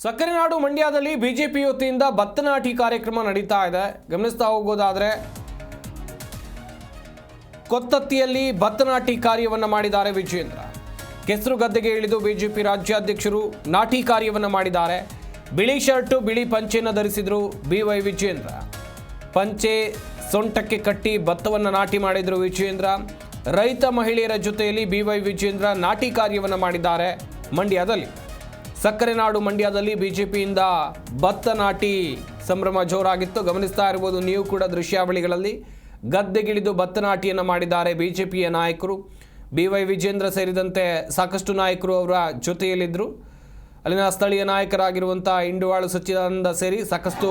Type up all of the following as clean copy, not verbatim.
ಸಕ್ಕರೆ ನಾಡು ಮಂಡ್ಯದಲ್ಲಿ ಬಿಜೆಪಿ ವತಿಯಿಂದ ಭತ್ತ ನಾಟಿ ಕಾರ್ಯಕ್ರಮ ನಡೀತಾ ಇದೆ. ಗಮನಿಸ್ತಾ ಹೋಗೋದಾದ್ರೆ ಕೊತ್ತತ್ತಿಯಲ್ಲಿ ಭತ್ತ ನಾಟಿ ಕಾರ್ಯವನ್ನು ಮಾಡಿದ್ದಾರೆ ವಿಜೇಂದ್ರ. ಕೆಸರು ಗದ್ದೆಗೆ ಇಳಿದು ಬಿಜೆಪಿ ರಾಜ್ಯಾಧ್ಯಕ್ಷರು ನಾಟಿ ಕಾರ್ಯವನ್ನು ಮಾಡಿದ್ದಾರೆ. ಬಿಳಿ ಶರ್ಟು ಬಿಳಿ ಪಂಚೆಯನ್ನು ಧರಿಸಿದ್ರು ಬಿವೈ ವಿಜೇಂದ್ರ. ಪಂಚೆ ಸೊಂಟಕ್ಕೆ ಕಟ್ಟಿ ಭತ್ತವನ್ನು ನಾಟಿ ಮಾಡಿದ್ರು ವಿಜೇಂದ್ರ. ರೈತ ಮಹಿಳೆಯರ ಜೊತೆಯಲ್ಲಿ ಬಿವೈ ವಿಜೇಂದ್ರ ನಾಟಿ ಕಾರ್ಯವನ್ನು ಮಾಡಿದ್ದಾರೆ. ಮಂಡ್ಯದಲ್ಲಿ ಸಕ್ಕರೆ ನಾಡು ಮಂಡ್ಯದಲ್ಲಿ ಬಿಜೆಪಿಯಿಂದ ಭತ್ತ ನಾಟಿ ಸಂಭ್ರಮ ಜೋರಾಗಿತ್ತು. ಗಮನಿಸ್ತಾ ಇರಬಹುದು ನೀವು ಕೂಡ ದೃಶ್ಯಾವಳಿಗಳಲ್ಲಿ. ಗದ್ದೆಗಿಳಿದು ಭತ್ತ ನಾಟಿಯನ್ನು ಮಾಡಿದ್ದಾರೆ ಬಿಜೆಪಿಯ ನಾಯಕರು. ಬಿವೈ ವಿಜೇಂದ್ರ ಸೇರಿದಂತೆ ಸಾಕಷ್ಟು ನಾಯಕರು ಅವರ ಜೊತೆಯಲ್ಲಿದ್ದರು. ಅಲ್ಲಿನ ಸ್ಥಳೀಯ ನಾಯಕರಾಗಿರುವಂಥ ಇಂಡುವಾಳು ಸಚ್ಚಿದಾನಂದ ಸೇರಿ ಸಾಕಷ್ಟು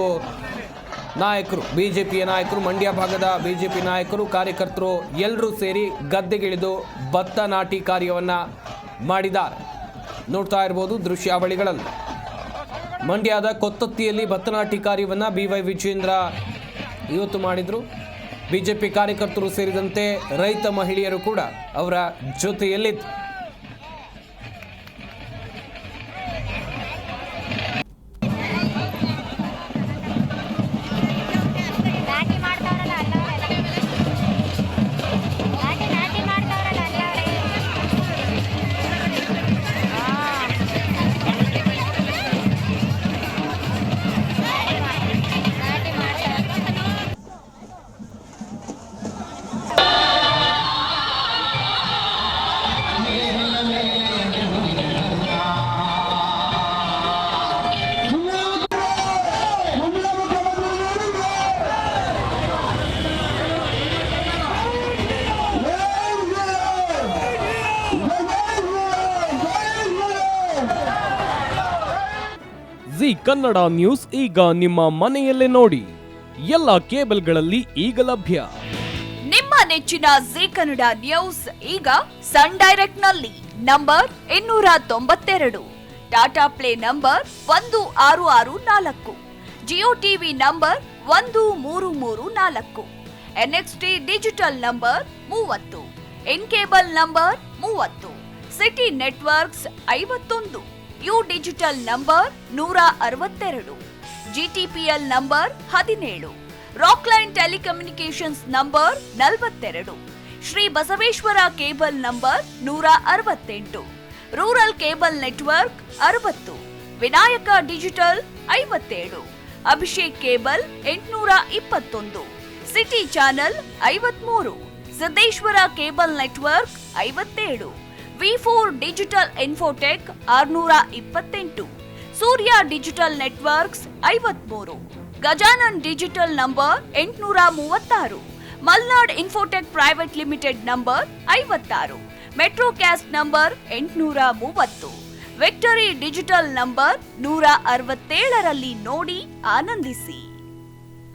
ನಾಯಕರು, ಬಿಜೆಪಿಯ ನಾಯಕರು, ಮಂಡ್ಯ ಭಾಗದ ಬಿಜೆಪಿ ನಾಯಕರು, ಕಾರ್ಯಕರ್ತರು ಎಲ್ಲರೂ ಸೇರಿ ಗದ್ದೆಗಿಳಿದು ಭತ್ತ ನಾಟಿ ಕಾರ್ಯವನ್ನು ಮಾಡಿದ್ದಾರೆ. ನೋಡ್ತಾ ಇರ್ಬೋದು ದೃಶ್ಯಾವಳಿಗಳಲ್ಲಿ. ಮಂಡ್ಯದ ಕೊತ್ತತ್ತಿಯಲ್ಲಿ ಭತ್ತ ನಾಟಿ ಕಾರ್ಯವನ್ನು ಬಿವೈ ವಿಜೇಂದ್ರ ಇವತ್ತು ಮಾಡಿದರು. ಬಿಜೆಪಿ ಕಾರ್ಯಕರ್ತರು ಸೇರಿದಂತೆ ರೈತ ಮಹಿಳೆಯರು ಕೂಡ ಅವರ ಜೊತೆಯಲ್ಲಿದ್ದು ಜಿ ಕನ್ನಡ ನ್ಯೂಸ್ ಈಗ ನಿಮ್ಮ ಮನೆಯಲ್ಲೇ ನೋಡಿ. ಎಲ್ಲ ಕೇಬಲ್ಗಳಲ್ಲಿ ಈಗ ಲಭ್ಯ. ನಿಮ್ಮ ನೆಚ್ಚಿನ ಜಿ ಕನ್ನಡ ನ್ಯೂಸ್ ಈಗ ಸನ್ ಡೈರೆಕ್ಟ್ ನಲ್ಲಿ number 292, Tata play number 1664, Jio TV number 1334, NXT digital number 30, in cable number 30, city networks 51, U digital number 162, GTPL number 17, Rockline telecommunications number 42, Shri Basaveshwara cable number 168, rural cable network 60, Vinayaka digital 57, Abhishek cable 821, city channel 53, Siddeshwara cable network 57, V4 digital Infotech 628, Surya digital networks 53, Gajanan digital number 836, Malnad Infotech Private Limited number 56, Metrocast number 830, Victory Digital number 167ರಲ್ಲಿ ನೋಡಿ ಆನಂದಿಸಿ.